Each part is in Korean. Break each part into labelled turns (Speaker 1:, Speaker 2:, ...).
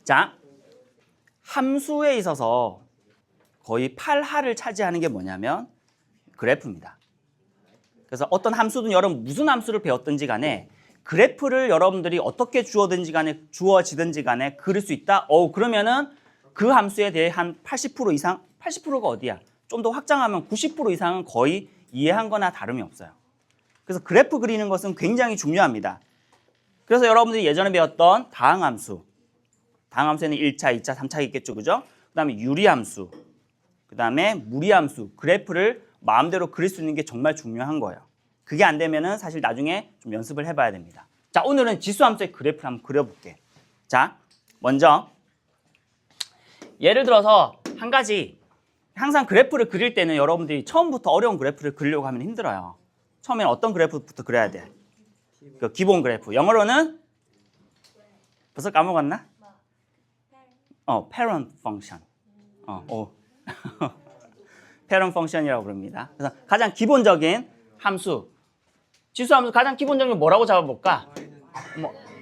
Speaker 1: 자, 함수에 있어서 거의 8하를 차지하는 게 뭐냐면 그래프입니다. 그래서 어떤 함수든 여러분 무슨 함수를 배웠든지 간에 그래프를 여러분들이 어떻게 주어지든지 간에 그릴 수 있다? 그러면은 그 함수에 대해 한 80% 이상, 80%가 어디야? 좀 더 확장하면 90% 이상은 거의 이해한 거나 다름이 없어요. 그래서 그래프 그리는 것은 굉장히 중요합니다. 그래서 여러분들이 예전에 배웠던 다항함수, 다항함수에는 1차, 2차, 3차가 있겠죠, 그죠? 그 다음에 유리함수, 그 다음에 무리함수, 그래프를 마음대로 그릴 수 있는 게 정말 중요한 거예요. 그게 안 되면은 사실 나중에 좀 연습을 해봐야 됩니다. 자, 오늘은 지수함수의 그래프를 한번 그려볼게. 자, 먼저 예를 들어서 한 가지, 항상 그래프를 그릴 때는 여러분들이 처음부터 어려운 그래프를 그리려고 하면 힘들어요. 처음에는 어떤 그래프부터 그려야 돼? 그 기본 그래프. 영어로는 벌써 까먹었나? parent function. parent function이라고 부릅니다. 그래서 가장 기본적인 함수, 지수함수 가장 기본적인 게 뭐라고 잡아볼까?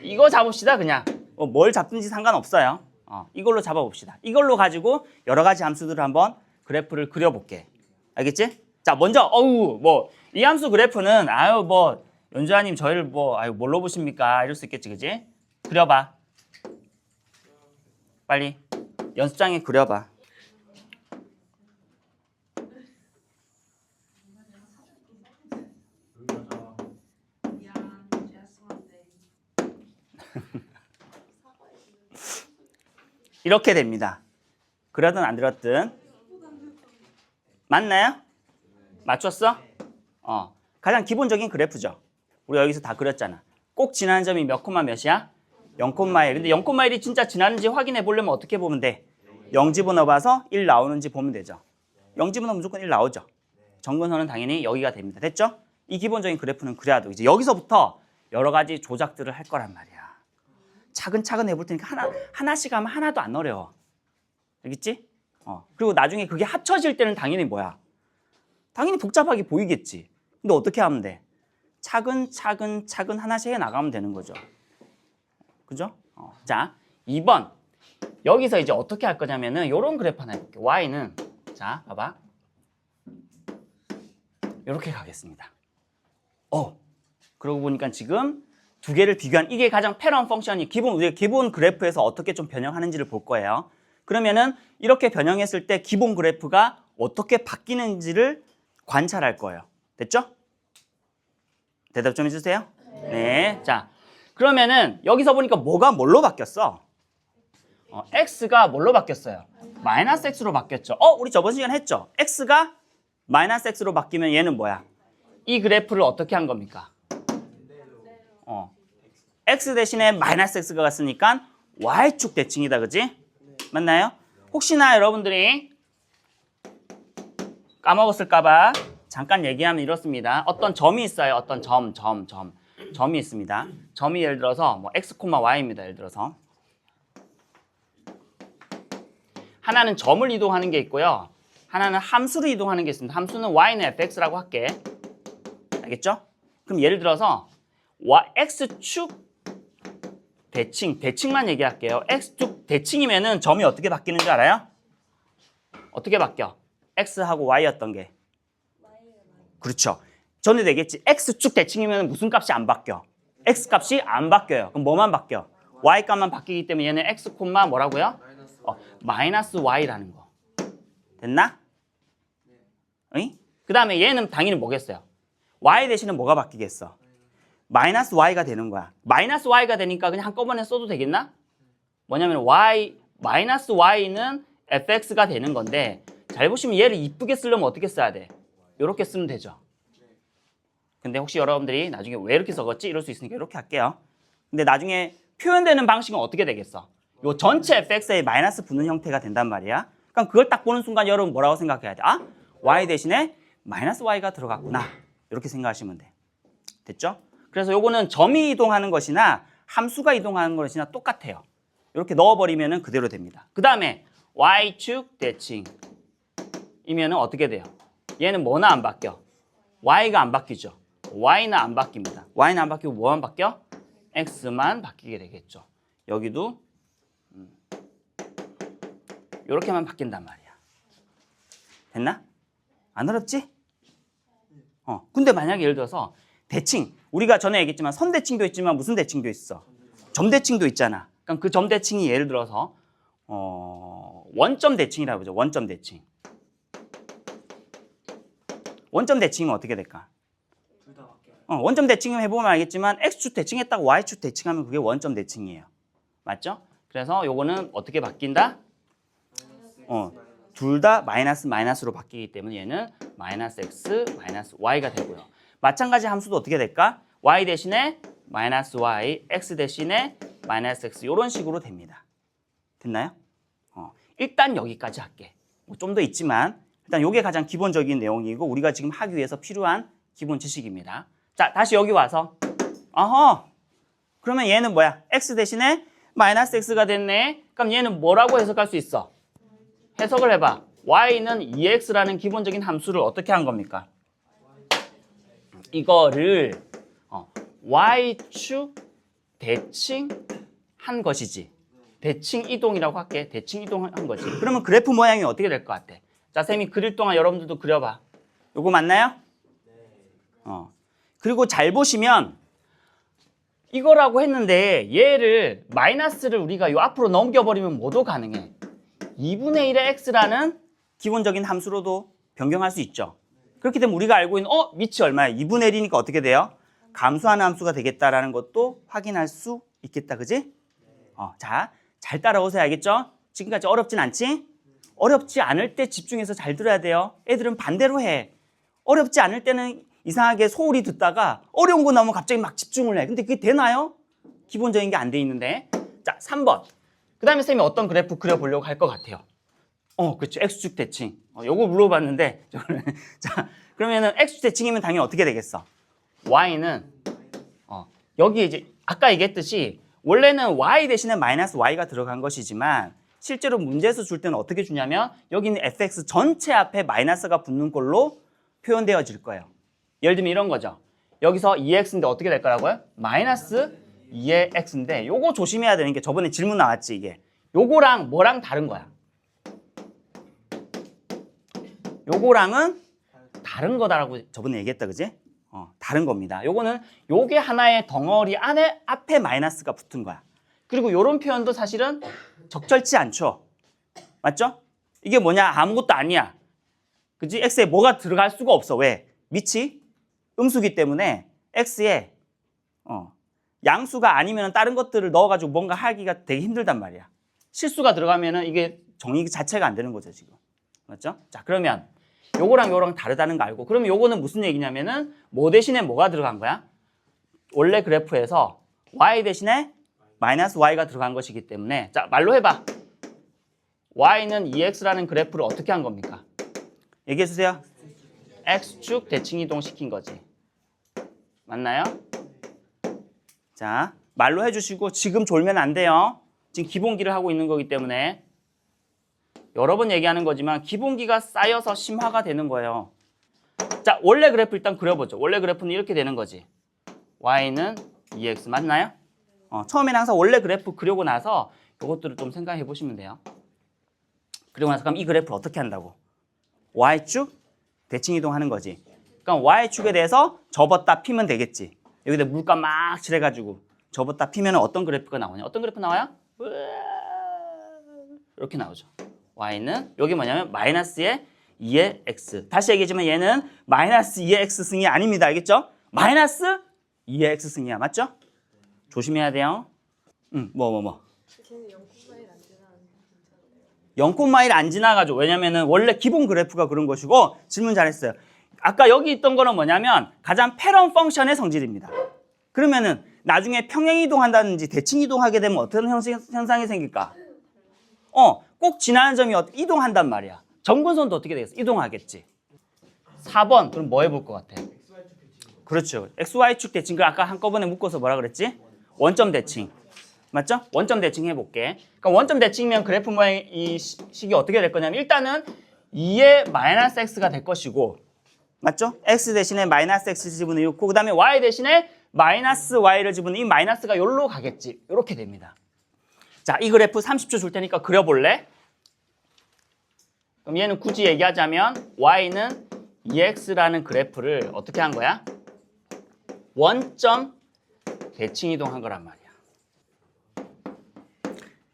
Speaker 1: 이거 잡읍시다 그냥. 뭘 잡든지 상관없어요. 이걸로 잡아봅시다. 이걸로 가지고 여러 가지 함수들을 한번 그래프를 그려볼게. 알겠지? 자, 먼저 이 함수 그래프는 연주아님 저희를 뭘로 보십니까? 이럴 수 있겠지, 그지? 그려봐. 빨리 연습장에 그려봐. 이렇게 됩니다. 그러든 안 들었든. 맞나요? 맞췄어? 가장 기본적인 그래프죠. 우리 여기서 다 그렸잖아. 꼭 지나는 점이 몇 콤마 몇이야? 0,1. 근데 0,1이 진짜 지나는지 확인해 보려면 어떻게 보면 돼? 0 집어넣어봐서 1 나오는지 보면 되죠. 0 집어넣으면 무조건 1 나오죠. 정근선은 당연히 여기가 됩니다. 됐죠? 이 기본적인 그래프는 그래야 돼. 이제 여기서부터 여러 가지 조작들을 할 거란 말이야. 차근차근 해볼 테니까 하나씩 하면 하나도 안 어려워. 알겠지? 그리고 나중에 그게 합쳐질 때는 당연히 뭐야? 당연히 복잡하게 보이겠지. 근데 어떻게 하면 돼? 차근차근 하나씩 해 나가면 되는 거죠. 그죠? 자, 2번. 여기서 이제 어떻게 할 거냐면은 요런 그래프 하나 해볼게. y는 자, 봐봐. 요렇게 가겠습니다. 그러고 보니까 지금 두 개를 비교한 이게 가장 패런 펑션이 우리가 기본 그래프에서 어떻게 좀 변형하는지를 볼 거예요. 그러면은 이렇게 변형했을 때 기본 그래프가 어떻게 바뀌는지를 관찰할 거예요. 됐죠? 대답 좀 해주세요. 네. 자, 그러면은 여기서 보니까 뭐가 뭘로 바뀌었어? x가 뭘로 바뀌었어요? 마이너스 x로 바뀌었죠. 우리 저번 시간에 했죠? x가 마이너스 x로 바뀌면 얘는 뭐야? 이 그래프를 어떻게 한 겁니까? x 대신에 마이너스 x가 갔으니까 y축 대칭이다, 그지? 맞나요? 혹시나 여러분들이 까먹었을까봐 잠깐 얘기하면 이렇습니다. 어떤 점이 있어요. 어떤 점이 있습니다. 점이 예를 들어서 x, y입니다. 예를 들어서 하나는 점을 이동하는 게 있고요. 하나는 함수를 이동하는 게 있습니다. 함수는 y는 fx라고 할게. 알겠죠? 그럼 예를 들어서 x축 대칭만 얘기할게요. x축 대칭이면은 점이 어떻게 바뀌는 줄 알아요? 어떻게 바뀌어? x하고 y였던 게. 그렇죠. 전에 되겠지. x축 대칭이면 무슨 값이 안 바뀌어? x 값이 안 바뀌어요. 그럼 뭐만 바뀌어? y 값만 바뀌기 때문에 얘는 x, 뭐라고요? 마이너스 y라는 거. 됐나? 응? 그 다음에 얘는 당연히 뭐겠어요? y 대신에 뭐가 바뀌겠어? 마이너스 y가 되는 거야. 마이너스 y가 되니까 그냥 한꺼번에 써도 되겠나? 뭐냐면 마이너스 y는 fx가 되는 건데 잘 보시면 얘를 이쁘게 쓰려면 어떻게 써야 돼? 이렇게 쓰면 되죠. 근데 혹시 여러분들이 나중에 왜 이렇게 적었지? 이럴 수 있으니까 이렇게 할게요. 근데 나중에 표현되는 방식은 어떻게 되겠어? 요 전체 fx에 마이너스 붙는 형태가 된단 말이야. 그럼 그걸 딱 보는 순간 여러분 뭐라고 생각해야 돼? y 대신에 마이너스 y가 들어갔구나. 이렇게 생각하시면 돼. 됐죠? 그래서 요거는 점이 이동하는 것이나 함수가 이동하는 것이나 똑같아요. 이렇게 넣어버리면 그대로 됩니다. 그 다음에 y축 대칭이면 어떻게 돼요? 얘는 뭐나 안 바뀌어? y가 안 바뀌죠. y는 안 바뀝니다. y는 안 바뀌고 뭐만 바뀌어? x만 바뀌게 되겠죠. 여기도 요렇게만 바뀐단 말이야. 됐나? 안 어렵지? 근데 만약에 예를 들어서 대칭, 우리가 전에 얘기했지만 선대칭도 있지만 무슨 대칭도 있어? 점대칭도 있잖아. 그럼 그 점대칭이 예를 들어서 원점 대칭이라고 하죠. 원점 대칭. 원점 대칭은 어떻게 될까?
Speaker 2: 둘 다 바뀌어요.
Speaker 1: 원점 대칭을 해보면 알겠지만 X축 대칭했다고 Y축 대칭하면 그게 원점 대칭이에요. 맞죠? 그래서 요거는 어떻게 바뀐다? 둘 다 마이너스 마이너스로 바뀌기 때문에 얘는 마이너스 X 마이너스 Y가 되고요. 마찬가지 함수도 어떻게 될까? Y 대신에 마이너스 Y, X 대신에 마이너스 X 이런 식으로 됩니다. 됐나요? 일단 여기까지 할게. 좀 더 있지만 일단 이게 가장 기본적인 내용이고 우리가 지금 하기 위해서 필요한 기본 지식입니다. 자, 다시 여기 와서 그러면 얘는 뭐야? X 대신에 마이너스 X가 됐네. 그럼 얘는 뭐라고 해석할 수 있어? 해석을 해봐. Y는 2X라는 기본적인 함수를 어떻게 한 겁니까? 이거를 Y축 대칭한 것이지. 대칭 이동이라고 할게. 대칭 이동한 거지. 그러면 그래프 모양이 어떻게 될 것 같아? 자, 쌤이 그릴 동안 여러분들도 그려봐. 요거 맞나요? 그리고 잘 보시면 이거라고 했는데 얘를 마이너스를 우리가 요 앞으로 넘겨버리면 뭐도 가능해. 2분의 1의 x라는 기본적인 함수로도 변경할 수 있죠. 그렇기 때문에 우리가 알고 있는 밑이 얼마야? 2분의 1이니까 어떻게 돼요? 감소하는 함수가 되겠다라는 것도 확인할 수 있겠다. 그지? 자, 잘 따라오세요. 알겠죠? 지금까지 어렵진 않지? 어렵지 않을 때 집중해서 잘 들어야 돼요. 애들은 반대로 해. 어렵지 않을 때는 이상하게 소홀히 듣다가 어려운 거 나오면 갑자기 막 집중을 해. 근데 그게 되나요? 기본적인 게 안 돼 있는데. 자, 3번. 그 다음에 쌤이 어떤 그래프 그려보려고 할 것 같아요. 그렇죠. X축 대칭. 요거 물어봤는데. 자, 그러면은 X축 대칭이면 당연히 어떻게 되겠어? Y는, 여기 이제 아까 얘기했듯이 원래는 Y 대신에 마이너스 Y가 들어간 것이지만 실제로 문제에서 줄 때는 어떻게 주냐면 여기 있는 fx 전체 앞에 마이너스가 붙는 걸로 표현되어질 거예요. 예를 들면 이런 거죠. 여기서 2x인데 어떻게 될 거라고요? 마이너스 2의 x인데 요거 조심해야 되는 게 저번에 질문 나왔지 이게. 요거랑 뭐랑 다른 거야? 요거랑은 다른 거다라고 저번에 얘기했다 그지? 다른 겁니다. 요거는 요게 하나의 덩어리 안에 앞에 마이너스가 붙은 거야. 그리고 요런 표현도 사실은 적절치 않죠. 맞죠? 이게 뭐냐? 아무것도 아니야. 그지? x에 뭐가 들어갈 수가 없어. 왜? 밑이 음수기 때문에 x에 양수가 아니면 다른 것들을 넣어가지고 뭔가 하기가 되게 힘들단 말이야. 실수가 들어가면은 이게 정의 자체가 안 되는 거죠, 지금. 맞죠? 자, 그러면 요거랑 요거랑 다르다는 거 알고, 그러면 요거는 무슨 얘기냐면은 뭐 대신에 뭐가 들어간 거야? 원래 그래프에서 y 대신에 마이너스 y가 들어간 것이기 때문에, 자, 말로 해봐. y는 2x라는 그래프를 어떻게 한 겁니까? 얘기해 주세요. x축 대칭 이동시킨 거지. 맞나요? 자, 말로 해주시고 지금 졸면 안 돼요. 지금 기본기를 하고 있는 거기 때문에 여러 번 얘기하는 거지만 기본기가 쌓여서 심화가 되는 거예요. 자, 원래 그래프 일단 그려보죠. 원래 그래프는 이렇게 되는 거지. y는 2x 맞나요? 처음에는 항상 원래 그래프 그리고 나서 이것들을 좀 생각해 보시면 돼요. 그리고 나서 그럼 이 그래프를 어떻게 한다고? y축 대칭 이동하는 거지. 그럼 y축에 대해서 접었다 피면 되겠지. 여기다 물감 막 칠해가지고 접었다 피면 어떤 그래프가 나오냐? 어떤 그래프 나와요? 이렇게 나오죠. y는 여기 뭐냐면 마이너스의 2의 x. 다시 얘기하지만 얘는 마이너스 2의 x승이 아닙니다. 알겠죠? 마이너스 2의 x승이야. 맞죠? 조심해야 돼요. 뭐.
Speaker 3: 걔는 0,1 안 지나가는
Speaker 1: 0,1 안 지나가죠. 왜냐면은 원래 기본 그래프가 그런 것이고, 질문 잘했어요. 아까 여기 있던 거는 뭐냐면 가장 패런 펑션의 성질입니다. 그러면은 나중에 평행 이동한다든지 대칭 이동하게 되면 어떤 현상이 생길까? 꼭 지나는 점이 이동한단 말이야. 점근선도 어떻게 되겠어? 이동하겠지. 4번 그럼 뭐 해볼 것 같아? 그렇죠. XY축 대칭. 그 아까 한꺼번에 묶어서 뭐라 그랬지? 원점 대칭. 맞죠? 원점 대칭 해볼게. 그러니까 원점 대칭이면 그래프 모양 이 식이 어떻게 될 거냐면 일단은 2의 마이너스 x가 될 것이고, 맞죠? x 대신에 마이너스 x 집어넣고 그 다음에 y 대신에 마이너스 y를 집어넣으면 이 마이너스가 여기로 가겠지. 이렇게 됩니다. 자, 이 그래프 30초 줄 테니까 그려볼래? 그럼 얘는 굳이 얘기하자면 y는 2x라는 그래프를 어떻게 한 거야? 원점 대칭 이동한 거란 말이야.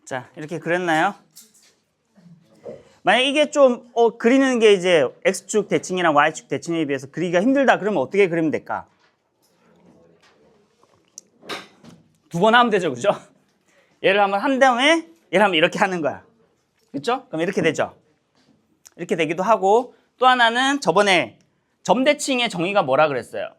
Speaker 1: 자, 이렇게 그렸나요? 만약 이게 좀 그리는 게 이제 x축 대칭이랑 y축 대칭에 비해서 그리기가 힘들다 그러면 어떻게 그리면 될까? 두 번 하면 되죠, 그죠? 얘를 한번 한 다음에 얘를 한번 이렇게 하는 거야. 그렇죠? 그럼 이렇게 되죠. 이렇게 되기도 하고 또 하나는 저번에 점대칭의 정의가 뭐라 그랬어요?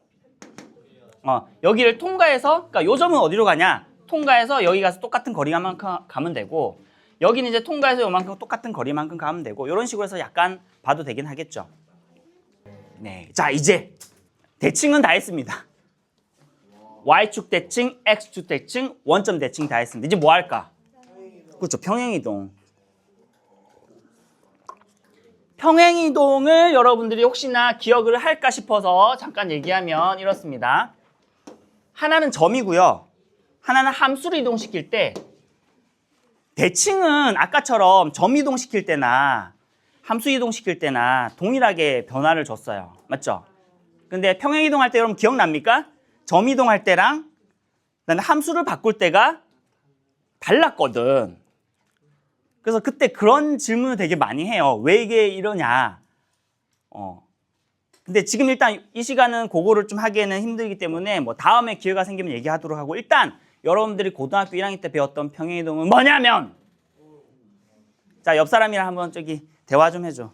Speaker 1: 여기를 통과해서 그러니까 요 점은 어디로 가냐? 통과해서 여기 가서 똑같은 거리만큼 가면 되고 여기는 이제 통과해서 요만큼 똑같은 거리만큼 가면 되고 이런 식으로 해서 약간 봐도 되긴 하겠죠. 네, 자 이제 대칭은 다 했습니다. Y축 대칭, X축 대칭, 원점 대칭 다 했습니다. 이제 뭐 할까? 그렇죠, 평행이동. 평행이동을 여러분들이 혹시나 기억을 할까 싶어서 잠깐 얘기하면 이렇습니다. 하나는 점이고요. 하나는 함수를 이동시킬 때 대칭은 아까처럼 점 이동시킬 때나 함수 이동시킬 때나 동일하게 변화를 줬어요. 맞죠? 근데 평행이동할 때 여러분 기억납니까? 점 이동할 때랑 그다음에 함수를 바꿀 때가 달랐거든. 그래서 그때 그런 질문을 되게 많이 해요. 왜 이게 이러냐. 근데 지금 일단 이 시간은 그거를 좀 하기에는 힘들기 때문에 뭐 다음에 기회가 생기면 얘기하도록 하고 일단 여러분들이 고등학교 1학년 때 배웠던 평행이동은 뭐냐면 자, 옆 사람이랑 한번 저기 대화 좀 해줘.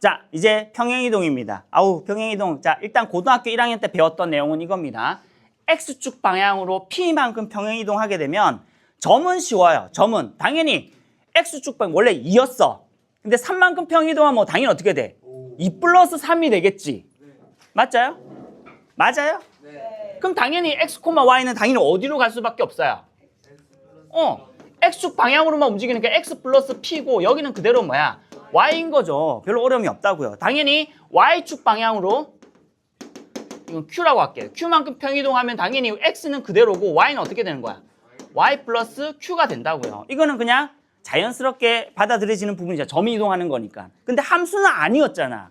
Speaker 1: 자, 이제 평행이동입니다. 평행이동. 자, 일단 고등학교 1학년 때 배웠던 내용은 이겁니다. X축 방향으로 P만큼 평행이동하게 되면 점은 쉬워요. 점은 당연히 X축 방향 원래 2였어. 근데 3만큼 평행이동하면 뭐 당연히 어떻게 돼? 2 플러스 3이 되겠지. 맞아요? 맞아요?
Speaker 3: 네.
Speaker 1: 그럼 당연히 X, Y는 당연히 어디로 갈 수밖에 없어요? X축 방향으로만 움직이니까 X 플러스 P고 여기는 그대로 뭐야? Y인 거죠. 별로 어려움이 없다고요. 당연히 Y축 방향으로 이건 Q라고 할게요. Q만큼 평이동하면 당연히 X는 그대로고 Y는 어떻게 되는 거야? Y 플러스 Q가 된다고요. 이거는 그냥 자연스럽게 받아들여지는 부분이죠. 점이 이동하는 거니까. 근데 함수는 아니었잖아.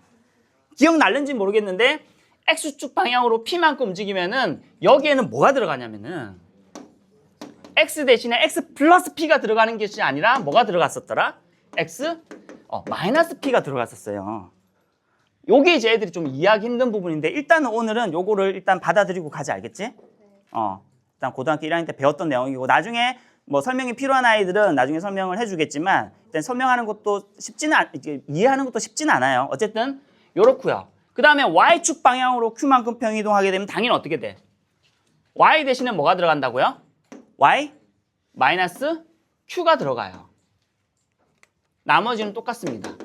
Speaker 1: 기억날는지 모르겠는데 X축 방향으로 P만큼 움직이면은 여기에는 뭐가 들어가냐면은 X 대신에 X 플러스 P가 들어가는 것이 아니라 뭐가 들어갔었더라? X 마이너스 P가 들어갔었어요. 요게 이제 애들이 좀 이해하기 힘든 부분인데 일단은 오늘은 요거를 일단 받아들이고 가지, 알겠지? 일단 고등학교 1학년 때 배웠던 내용이고 나중에 뭐 설명이 필요한 아이들은 나중에 설명을 해주겠지만 일단 설명하는 것도 이해하는 것도 쉽지는 않아요. 어쨌든 요렇고요. 그 다음에 Y축 방향으로 Q만큼 평이동하게 되면 당연히 어떻게 돼? Y 대신에 뭐가 들어간다고요? Y 마이너스 Q가 들어가요. 나머지는 똑같습니다.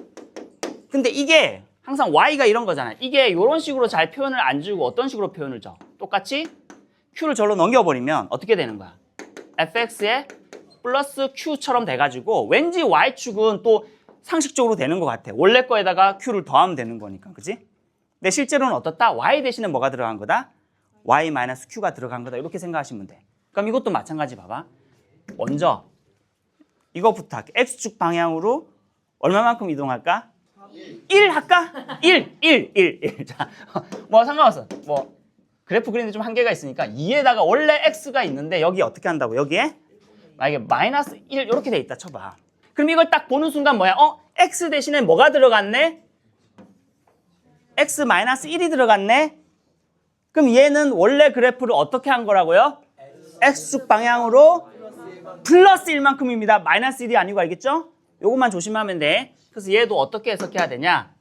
Speaker 1: 근데 이게 항상 Y가 이런 거잖아요. 이게 이런 식으로 잘 표현을 안 주고 어떤 식으로 표현을 줘? 똑같이 Q를 절로 넘겨버리면 어떻게 되는 거야? fx에 플러스 Q처럼 돼가지고 왠지 Y축은 또 상식적으로 되는 것 같아. 원래 거에다가 Q를 더하면 되는 거니까. 그치? 근데 실제로는 어떻다? Y 대신에 뭐가 들어간 거다? Y 마이너스 Q가 들어간 거다. 이렇게 생각하시면 돼. 그럼 이것도 마찬가지 봐봐. 먼저 이거부터 할게. X축 방향으로 얼마만큼 이동할까? 1 할까? 1. 자, 뭐 상관없어. 뭐 그래프 그리는데 좀 한계가 있으니까 2에다가 원래 X가 있는데 여기 어떻게 한다고? 여기에 만약에 마이너스 1 이렇게 돼 있다 쳐봐. 그럼 이걸 딱 보는 순간 뭐야? X 대신에 뭐가 들어갔네? X 마이너스 1이 들어갔네? 그럼 얘는 원래 그래프를 어떻게 한 거라고요? X축 방향으로 플러스 1만큼입니다. 마이너스 1이 아니고, 알겠죠? 요것만 조심하면 돼. 그래서 얘도 어떻게 해석해야 되냐?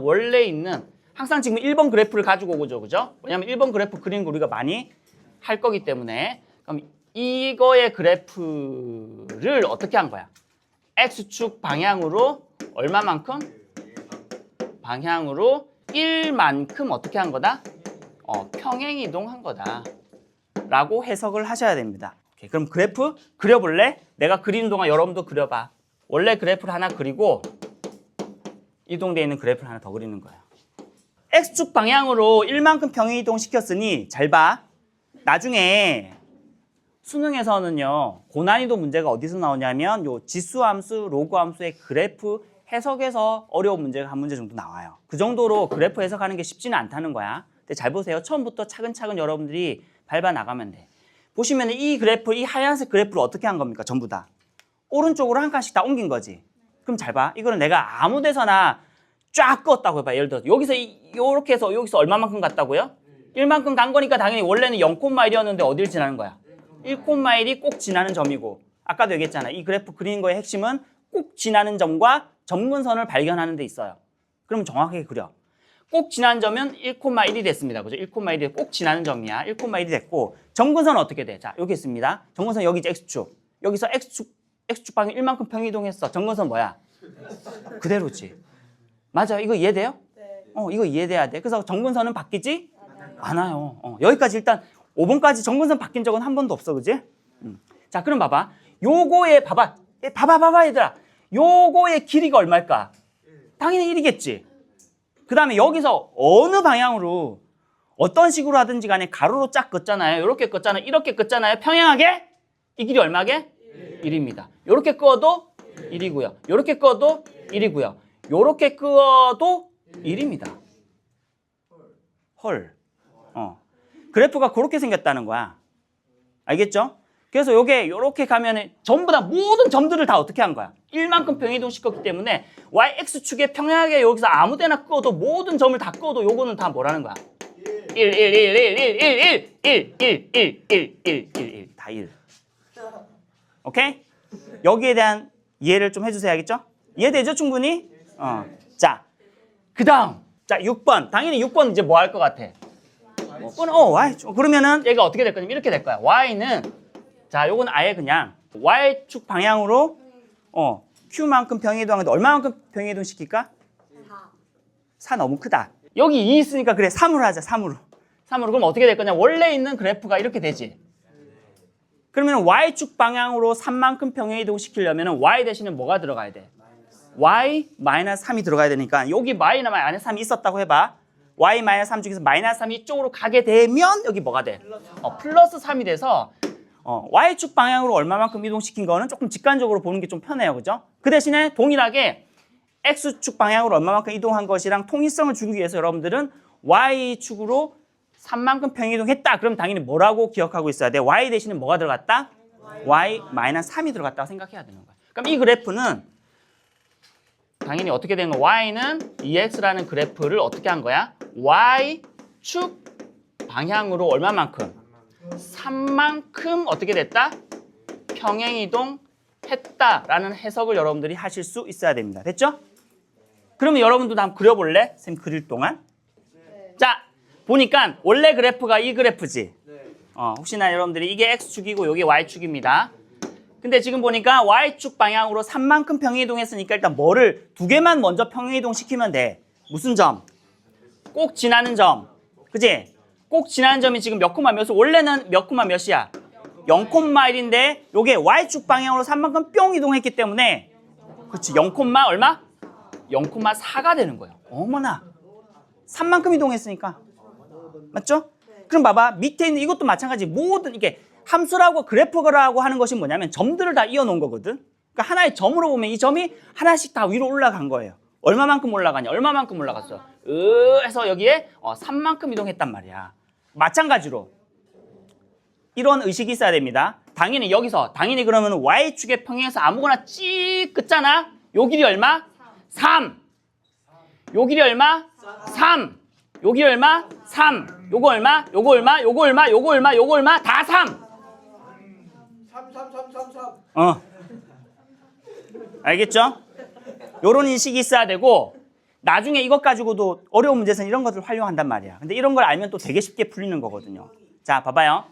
Speaker 1: 원래 있는 항상 지금 1번 그래프를 가지고 오죠. 그죠? 왜냐면 1번 그래프 그리는 거 우리가 많이 할 거기 때문에. 그럼 이거의 그래프를 어떻게 한 거야? X축 방향으로 얼마만큼? 방향으로 1만큼 어떻게 한 거다? 평행이동한 거다. 라고 해석을 하셔야 됩니다. 오케이, 그럼 그래프 그려볼래? 내가 그리는 동안 여러분도 그려봐. 원래 그래프를 하나 그리고 이동되어 있는 그래프를 하나 더 그리는 거야. X축 방향으로 1만큼 평행이동 시켰으니 잘 봐. 나중에 수능에서는요, 고난이도 문제가 어디서 나오냐면 요 지수함수, 로그함수의 그래프 해석에서 어려운 문제가 한 문제 정도 나와요. 그 정도로 그래프 해석하는 게 쉽지는 않다는 거야. 근데 잘 보세요. 처음부터 차근차근 여러분들이 밟아 나가면 돼. 보시면 이 그래프, 이 하얀색 그래프를 어떻게 한 겁니까? 전부 다. 오른쪽으로 한 칸씩 다 옮긴 거지. 그럼 잘 봐. 이거는 내가 아무 데서나 쫙 껐다고 해봐. 예를 들어 여기서 이렇게 해서 여기서 얼마만큼 갔다고요? 1만큼 간 거니까 당연히 원래는 0,1이었는데 어딜 지나는 거야? 1,1이 꼭 지나는 점이고, 아까도 얘기했잖아. 이 그래프 그리는 거의 핵심은 꼭 지나는 점과 점근선을 발견하는 데 있어요. 그럼 정확하게 그려. 꼭 지나는 점은 1,1이 됐습니다. 그죠? 1,1이 꼭 지나는 점이야. 1,1이 됐고, 점근선은 어떻게 돼? 자, 여기 있습니다. 점근선 여기 이제 X축. 여기서 X축 방향 1만큼 평이동했어. 점근선 뭐야? 그대로지. 맞아. 이거 이해돼요?
Speaker 3: 네.
Speaker 1: 이거 이해돼야 돼. 그래서 점근선은 바뀌지 않아요. 여기까지 일단 5번까지 점근선 바뀐 적은 한 번도 없어. 그지? 자, 그럼 봐봐. 요거의 봐봐 얘들아. 요거의 길이가 얼마일까? 당연히 1이겠지. 그 다음에 여기서 어느 방향으로 어떤 식으로 하든지 간에 가로로 쫙 긋잖아요. 이렇게 긋잖아요. 이렇게 긋잖아요. 평행하게 이 길이 얼마게? 1입니다. 이렇게 끄어도 1이고요. 이렇게 끄어도 1이고요. 이렇게 끄어도 1입니다. 헐. 그래프가 그렇게 생겼다는 거야. 알겠죠? 그래서 요게 요렇게 가면은 전부 다 모든 점들을 다 어떻게 한 거야? 1만큼 평이동 시켰기 때문에 YX축에 평행하게 여기서 아무 데나 끄어도 모든 점을 다 끄어도 요거는 다 뭐라는 거야? 1 다 1. 오케이? 여기에 대한 이해를 좀 해주세요. 알겠죠? 이해되죠? 충분히? 자, 그 다음. 자, 6번. 당연히 6번 이제 뭐 할 것 같아? Y. 그러면은 얘가 어떻게 될 거냐면 이렇게 될 거야. Y는, 자, 요건 아예 그냥 Y축 방향으로 Q만큼 평이동하는데 얼마만큼 평이동 시킬까? 4 너무 크다. 여기 2 있으니까 그래 3으로 하자. 3으로. 그럼 어떻게 될 거냐? 원래 있는 그래프가 이렇게 되지. 그러면 Y축 방향으로 3만큼 평이동 시키려면 Y 대신에 뭐가 들어가야 돼? Y-3이 들어가야 되니까 여기 -3이 있었다고 해봐. Y-3 중에서 -3이 이쪽으로 가게 되면 여기 뭐가 돼? 플러스 3이 돼서 Y축 방향으로 얼마만큼 이동시킨 거는 조금 직관적으로 보는 게 좀 편해요. 그죠? 그 대신에 동일하게 X축 방향으로 얼마만큼 이동한 것이랑 통일성을 주기 위해서 여러분들은 Y축으로 3만큼 평이동했다. 그럼 당연히 뭐라고 기억하고 있어야 돼? Y 대신에 뭐가 들어갔다? Y-3이 들어갔다고 생각해야 되는 거야. 그럼 이 그래프는 당연히 어떻게 된 거야? Y는 EX라는 그래프를 어떻게 한 거야? Y축 방향으로 얼마만큼? 3만큼 어떻게 됐다? 평행이동 했다라는 해석을 여러분들이 하실 수 있어야 됩니다. 됐죠? 그러면 여러분들도 한번 그려볼래? 쌤 그릴 동안.
Speaker 3: 네.
Speaker 1: 자, 보니까 원래 그래프가 이 그래프지.
Speaker 2: 네.
Speaker 1: 혹시나 여러분들이 이게 X축이고 이게 Y축입니다. 근데 지금 보니까 Y축 방향으로 3만큼 평행이동했으니까 일단 뭐를 두 개만 먼저 평행이동시키면 돼. 무슨 점? 꼭 지나는 점. 그지? 꼭 지나는 점이 지금 몇 콤마 몇이 원래는 몇 콤마 몇이야? 0,1인데 요게 Y축 방향으로 3만큼 뿅 이동했기 때문에 그렇지 0, 얼마? 0,4가 되는 거예요. 어머나 3만큼 이동했으니까 맞죠? 그럼 봐봐 밑에 있는 이것도 마찬가지 모든 이게 함수라고 그래프라고 하는 것이 뭐냐면 점들을 다 이어놓은 거거든. 그러니까 하나의 점으로 보면 이 점이 하나씩 다 위로 올라간 거예요. 얼마만큼 올라가냐? 얼마만큼 올라갔어? 해서 여기에 3만큼 이동했단 말이야. 마찬가지로 이런 의식이 있어야 됩니다. 당연히 여기서 당연히 그러면 Y축의 평행에서 아무거나 찍 긋잖아. 요 길이 얼마? 3. 요 길이 얼마? 3. 요 길이 얼마? 3. 요거 얼마? 요거 얼마? 요거 얼마? 요거 얼마? 요거 얼마? 다 3.
Speaker 2: 3.
Speaker 1: 알겠죠? 요런 인식이 있어야 되고 나중에 이것 가지고도 어려운 문제에서는 이런 것들을 활용한단 말이야. 근데 이런 걸 알면 또 되게 쉽게 풀리는 거거든요. 자, 봐봐요.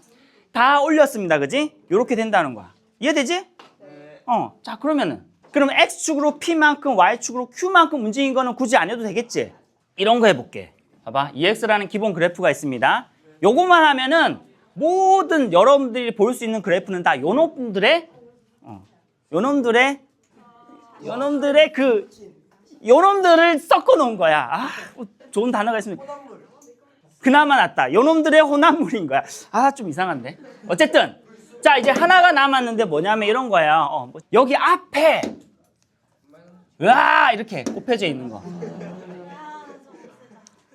Speaker 1: 다 올렸습니다. 그지? 요렇게 된다는 거야. 이해되지?
Speaker 2: 네.
Speaker 1: 자, 그러면 X축으로 P만큼 Y축으로 Q만큼 움직인 거는 굳이 안 해도 되겠지? 이런 거 해볼게. 봐봐. EX라는 기본 그래프가 있습니다. 요거만 하면은 모든 여러분들이 볼 수 있는 그래프는 다 요놈들의 요놈들을 섞어 놓은 거야. 좋은 단어가 있으면 그나마 낫다. 요놈들의 혼합물인 거야. 좀 이상한데. 어쨌든 자, 이제 하나가 남았는데 뭐냐면 이런 거예요. 여기 앞에 와 이렇게 곱해져 있는 거.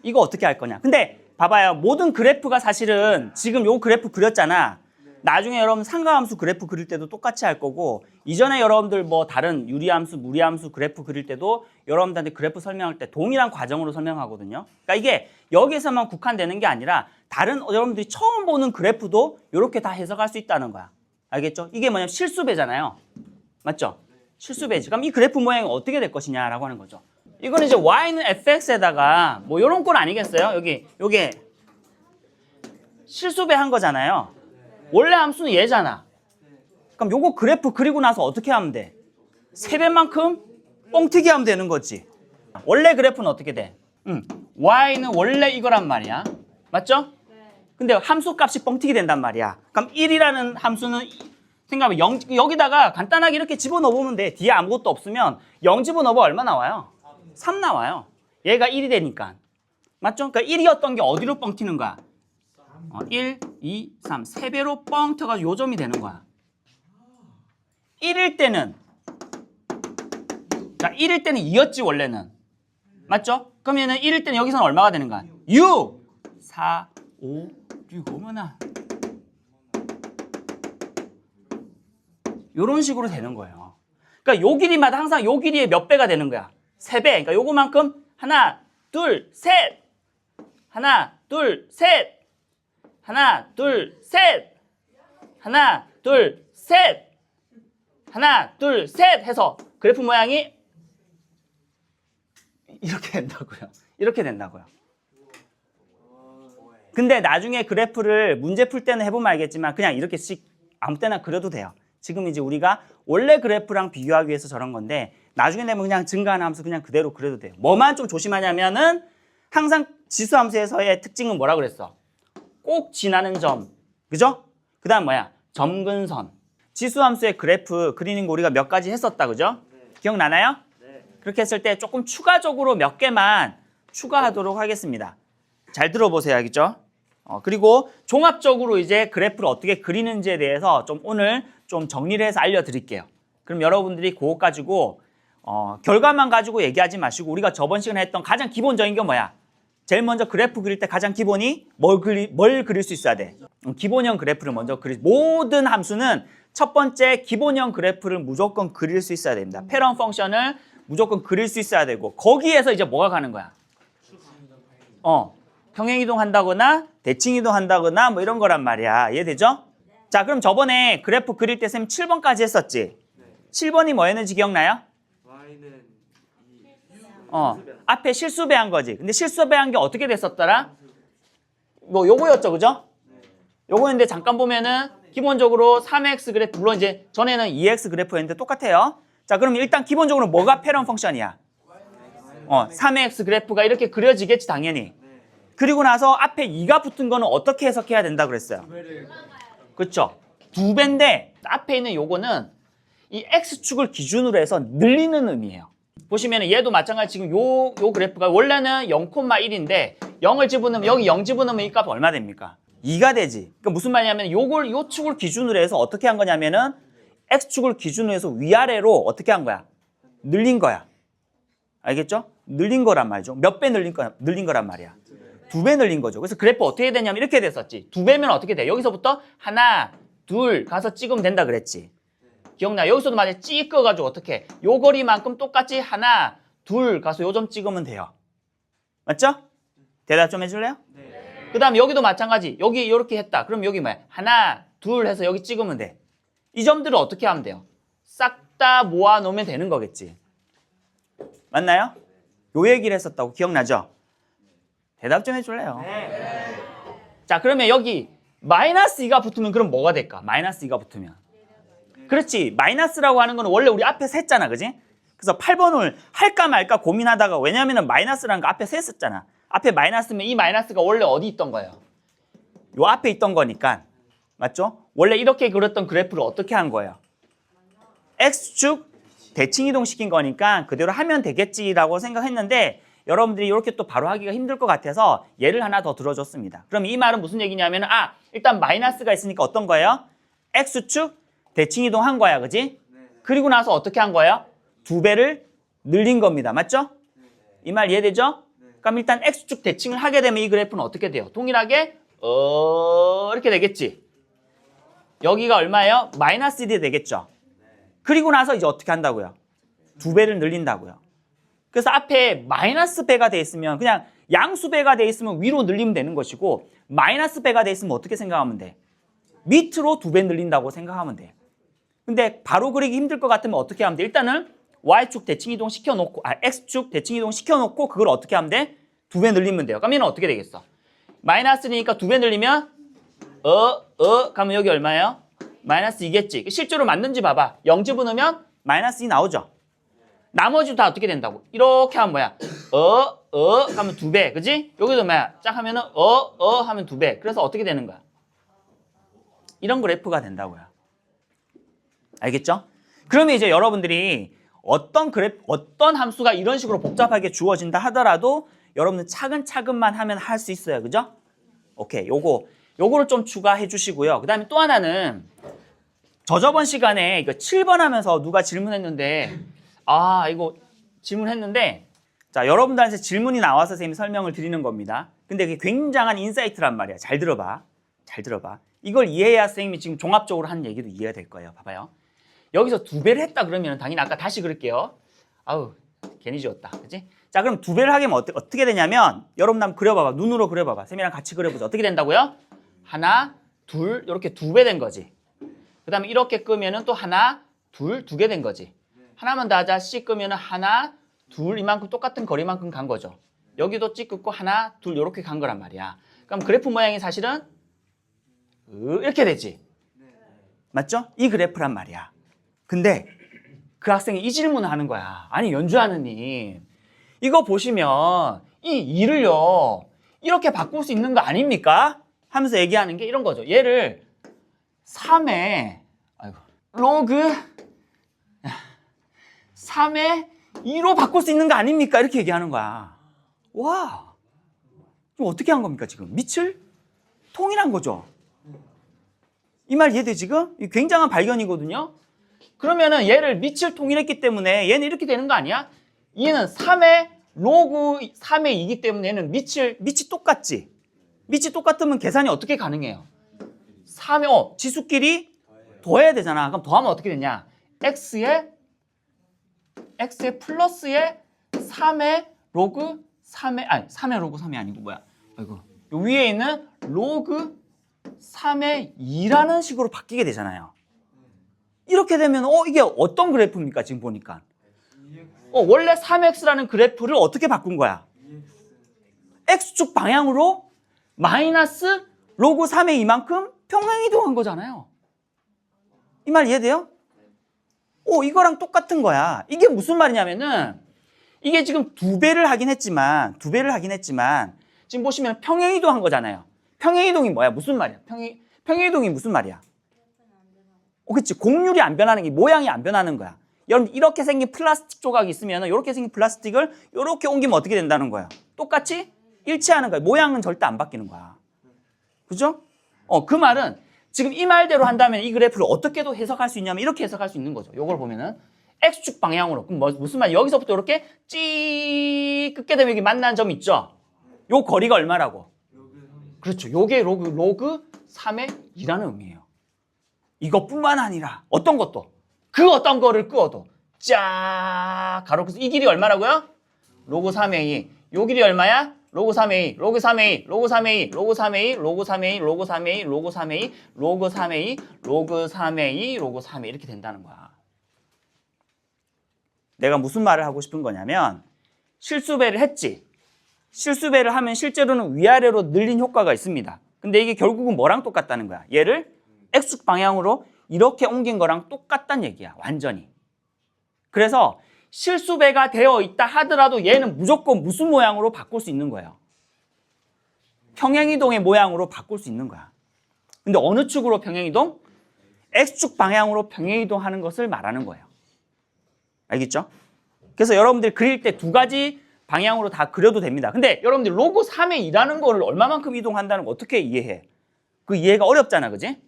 Speaker 1: 이거 어떻게 할 거냐. 근데 봐봐요. 모든 그래프가 사실은 지금 요 그래프 그렸잖아. 나중에 여러분 상가함수 그래프 그릴 때도 똑같이 할 거고 이전에 여러분들 뭐 다른 유리함수, 무리함수 그래프 그릴 때도 여러분들한테 그래프 설명할 때 동일한 과정으로 설명하거든요. 그러니까 이게 여기서만 국한되는 게 아니라 다른 여러분들이 처음 보는 그래프도 이렇게 다 해석할 수 있다는 거야. 알겠죠? 이게 뭐냐면 실수배잖아요. 맞죠? 실수배지. 그럼 이 그래프 모양이 어떻게 될 것이냐라고 하는 거죠. 이거는 이제 y는 fx에다가 뭐 이런 건 아니겠어요? 요게 실수배 한 거잖아요. 원래 함수는 얘잖아. 그럼 요거 그래프 그리고 나서 어떻게 하면 돼? 3배만큼 뻥튀기 하면 되는 거지. 원래 그래프는 어떻게 돼? y는 원래 이거란 말이야. 맞죠? 근데 함수 값이 뻥튀기 된단 말이야. 그럼 1이라는 함수는 생각하면 0, 여기다가 간단하게 이렇게 집어넣어보면 돼. 뒤에 아무것도 없으면 0 집어넣어봐 얼마 나와요? 3 나와요. 얘가 1이 되니까. 맞죠? 그러니까 1이었던 게 어디로 뻥 튀는 거야? 1, 2, 3. 3배로 뻥 튀어가지고 요점이 되는 거야. 1일 때는 자 1일 때는 2였지 원래는. 맞죠? 그러면은 1일 때는 여기서는 얼마가 되는 거야? 6, 4, 5, 6. 어머나. 요런 식으로 되는 거예요. 그러니까 요 길이마다 항상 요 길이의 몇 배가 되는 거야? 3배. 그러니까 요거만큼 하나, 둘, 셋. 하나, 둘, 셋. 하나, 둘, 셋. 하나, 둘, 셋. 하나, 둘, 셋 해서 그래프 모양이 이렇게 된다고요. 이렇게 된다고요. 근데 나중에 그래프를 문제 풀 때는 해보면 알겠지만 그냥 이렇게씩 아무 때나 그려도 돼요. 지금 이제 우리가 원래 그래프랑 비교하기 위해서 저런 건데 나중에 되면 그냥 증가하는 함수 그냥 그대로 그려도 돼요. 뭐만 좀 조심하냐면은 항상 지수함수에서의 특징은 뭐라 그랬어? 꼭 지나는 점. 그죠? 그 다음 뭐야? 점근선. 지수함수의 그래프 그리는 거 우리가 몇 가지 했었다. 그죠? 기억나나요? 그렇게 했을 때 조금 추가적으로 몇 개만 추가하도록 하겠습니다. 잘 들어보세요. 알겠죠? 그리고 종합적으로 이제 그래프를 어떻게 그리는지에 대해서 좀 오늘 좀 정리를 해서 알려드릴게요. 그럼 여러분들이 그거 가지고 결과만 가지고 얘기하지 마시고 우리가 저번 시간에 했던 가장 기본적인 게 뭐야? 제일 먼저 그래프 그릴 때 가장 기본이 뭘 그릴 수 있어야 돼? 기본형 그래프를 먼저 모든 함수는 첫 번째 기본형 그래프를 무조건 그릴 수 있어야 됩니다. 패런 펑션을 무조건 그릴 수 있어야 되고 거기에서 이제 뭐가 가는 거야? 평행이동 한다거나 대칭이동 한다거나 뭐 이런 거란 말이야. 이해되죠? 자, 그럼 저번에 그래프 그릴 때 쌤 7번까지 했었지? 7번이 뭐였는지 기억나요? 앞에 실수배한 거지. 근데 실수배한 게 어떻게 됐었더라? 뭐 요거였죠, 그죠? 요거였는데 잠깐 보면은 기본적으로 3x 그래프, 물론 이제 전에는 2x 그래프였는데 똑같아요. 자, 그럼 일단 기본적으로 뭐가 패런 펑션이야? 3x 그래프가 이렇게 그려지겠지, 당연히. 그리고 나서 앞에 2가 붙은 거는 어떻게 해석해야 된다 그랬어요? 그렇죠? 2배인데 앞에 있는 요거는 이 x축을 기준으로 해서 늘리는 의미예요. 보시면 얘도 마찬가지 지금 요 그래프가 원래는 0,1인데 0을 집어넣으면 여기 0 집어넣으면 이 값 얼마 됩니까? 2가 되지. 그러니까 무슨 말이냐면 요 축을 기준으로 해서 어떻게 한 거냐면은 x축을 기준으로 해서 위아래로 어떻게 한 거야? 늘린 거야. 알겠죠? 늘린 거란 말이죠. 몇 배 늘린 거란 말이야. 2배 늘린 거죠. 그래서 그래프 어떻게 되냐면 이렇게 됐었지. 2배면 어떻게 돼? 여기서부터 하나, 둘 가서 찍으면 된다 그랬지. 기억나? 여기서도 만약에 찍어가지고 어떻게? 요 거리만큼 똑같이 하나, 둘 가서 요 점 찍으면 돼요. 맞죠? 대답 좀 해줄래요? 네. 그 다음에 여기도 마찬가지. 여기 이렇게 했다. 그럼 여기 뭐야? 하나, 둘 해서 여기 찍으면 돼. 이 점들을 어떻게 하면 돼요? 싹 다 모아놓으면 되는 거겠지. 맞나요? 요 얘기를 했었다고 기억나죠? 대답 좀 해줄래요? 네. 자, 그러면 여기 마이너스 2가 붙으면 그럼 뭐가 될까? 마이너스 2가 붙으면. 그렇지. 마이너스라고 하는 거는 원래 우리 앞에서 했잖아. 그지? 그래서 8번을 할까 말까 고민하다가 왜냐면은 마이너스라는 거 앞에서 했었잖아. 앞에 마이너스면 이 마이너스가 원래 어디 있던 거예요? 요 앞에 있던 거니까. 맞죠? 원래 이렇게 그렸던 그래프를 어떻게 한 거예요? X축 대칭 이동시킨 거니까 그대로 하면 되겠지라고 생각했는데 여러분들이 이렇게 또 바로 하기가 힘들 것 같아서 예를 하나 더 들어줬습니다. 그럼 이 말은 무슨 얘기냐면 일단 마이너스가 있으니까 어떤 거예요? X축 대칭 이동한 거야. 그지? 그리고 나서 어떻게 한 거예요? 2배를 늘린 겁니다. 맞죠? 이 말 이해되죠? 그럼 일단 X축 대칭을 하게 되면 이 그래프는 어떻게 돼요? 동일하게 이렇게 되겠지. 여기가 얼마예요? 마이너스 1이 되겠죠. 그리고 나서 이제 어떻게 한다고요? 2배를 늘린다고요. 그래서 앞에 마이너스 배가 돼 있으면 그냥 양수 배가 돼 있으면 위로 늘리면 되는 것이고 마이너스 배가 돼 있으면 어떻게 생각하면 돼? 밑으로 2배 늘린다고 생각하면 돼. 근데 바로 그리기 힘들 것 같으면 어떻게 하면 돼? 일단은 Y축 대칭 이동 시켜놓고 X축 대칭 이동 시켜놓고 그걸 어떻게 하면 돼? 2배 늘리면 돼요. 그럼 얘는 어떻게 되겠어? 마이너스니까 2배 늘리면 그러면 여기 얼마예요? 마이너스 2겠지. 실제로 맞는지 봐봐. 0 집어넣으면 마이너스 2 나오죠. 나머지도 다 어떻게 된다고? 이렇게 하면 뭐야? 하면 2배. 그지? 여기도 뭐야? 짝 하면은 하면 2배. 그래서 어떻게 되는 거야? 이런 그래프가 된다고요. 알겠죠? 그러면 이제 여러분들이 어떤 함수가 이런 식으로 복잡하게 주어진다 하더라도 여러분들 차근차근만 하면 할 수 있어요. 그죠? 오케이. 요거를 좀 추가해 주시고요. 그 다음에 또 하나는 저번 시간에 이거 7번 하면서 누가 질문했는데 이거 질문했는데 자, 여러분들한테 질문이 나와서 선생님이 설명을 드리는 겁니다. 근데 그게 굉장한 인사이트란 말이야. 잘 들어봐. 잘 들어봐. 이걸 이해해야 선생님이 지금 종합적으로 하는 얘기도 이해가 될 거예요. 봐봐요. 여기서 2배를 했다 그러면 당연히 아까 다시 그럴게요. 아우 괜히 지웠다. 그치? 자, 그럼 2배를 하게 하면 어떻게 되냐면 여러분 한번 그려봐봐. 눈으로 그려봐봐. 쌤이랑 같이 그려보자. 어떻게 된다고요? 하나, 둘 이렇게 2배 된 거지. 그 다음에 이렇게 끄면은 또 하나, 둘, 2개 된 거지. 하나만 더 하자. C 끄면은 하나, 둘 이만큼 똑같은 거리만큼 간 거죠. 여기도 C 끄고 하나, 둘 이렇게 간 거란 말이야. 그럼 그래프 모양이 사실은 이렇게 되지. 맞죠? 이 그래프란 말이야. 근데 그 학생이 이 질문을 하는 거야. 아니 연주하느님 이거 보시면 이 2를요 이렇게 바꿀 수 있는 거 아닙니까? 하면서 얘기하는 게 이런 거죠. 얘를 3에 로그 3에 2로 바꿀 수 있는 거 아닙니까? 이렇게 얘기하는 거야. 와, 그럼 어떻게 한 겁니까 지금? 밑을 통일한 거죠. 이 말 이해돼 지금? 이 굉장한 발견이거든요. 그러면은 얘를 밑을 통일했기 때문에 얘는 이렇게 되는 거 아니야? 얘는 3의 로그 3의 2이기 때문에 얘는 밑이 똑같지. 밑이 똑같으면 계산이 어떻게 가능해요? 3의 지수끼리 더해야 되잖아. 그럼 더하면 어떻게 되냐? x의 플러스의 3의 로그 3의 로그 3이 아니고 뭐야? 아이고. 요 위에 있는 로그 3의 2라는 식으로 바뀌게 되잖아요. 이렇게 되면 이게 어떤 그래프입니까? 지금 보니까. 원래 3x라는 그래프를 어떻게 바꾼 거야? x축 방향으로 마이너스 로그 3의 2만큼 평행이동한 거잖아요. 이 말 이해돼요? 이거랑 똑같은 거야. 이게 무슨 말이냐면은 이게 지금 2배를 하긴 했지만 지금 보시면 평행이동한 거잖아요. 평행이동이 뭐야? 무슨 말이야? 평행이동이 무슨 말이야? 그치. 공률이 안 변하는 게 모양이 안 변하는 거야. 여러분 이렇게 생긴 플라스틱 조각이 있으면 이렇게 생긴 플라스틱을 이렇게 옮기면 어떻게 된다는 거야? 똑같이 일치하는 거야. 모양은 절대 안 바뀌는 거야. 그죠? 그 말은 지금 이 말대로 한다면 이 그래프를 어떻게도 해석할 수 있냐면 이렇게 해석할 수 있는 거죠. 요걸 보면은 X축 방향으로. 그럼 무슨 말? 여기서부터 이렇게 찌 끝게 되면 여기 만나는 점 있죠? 요 거리가 얼마라고? 그렇죠. 요게 로그 3의 2라는 의미예요. 이것뿐만 아니라 어떤 것도 그 어떤 거를 끄어도 쫙 가로해서 이 길이 얼마라고요? 로그 3의 2. 요 길이 얼마야? 로그 3의 2, 로그 3의 2, 로그 3의 2, 로그 3의 2, 로그 3의 2, 로그 3의 2, 로그 3의 2, 로그 3의 2, 로그 3의 2, 로그 3의 2 이렇게 된다는 거야. 내가 무슨 말을 하고 싶은 거냐면 실수배를 했지. 실수배를 하면 실제로는 위아래로 늘린 효과가 있습니다. 근데 이게 결국은 뭐랑 똑같다는 거야? 얘를 X축 방향으로 이렇게 옮긴 거랑 똑같다는 얘기야. 완전히. 그래서 실수배가 되어 있다 하더라도 얘는 무조건 무슨 모양으로 바꿀 수 있는 거예요? 평행이동의 모양으로 바꿀 수 있는 거야. 근데 어느 축으로 평행이동? X축 방향으로 평행이동하는 것을 말하는 거예요. 알겠죠? 그래서 여러분들 그릴 때 두 가지 방향으로 다 그려도 됩니다. 근데 여러분들 로그 3의 2라는 거를 얼마만큼 이동한다는 거 어떻게 이해해? 그 이해가 어렵잖아, 그지?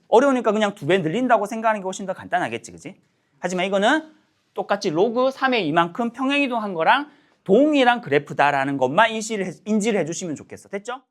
Speaker 1: 어려우니까 그냥 2배 늘린다고 생각하는 게 훨씬 더 간단하겠지, 그지? 하지만 이거는 똑같이 로그 3의 이만큼 평행이동한 거랑 동일한 그래프다라는 것만 인지를 해주시면 좋겠어. 됐죠?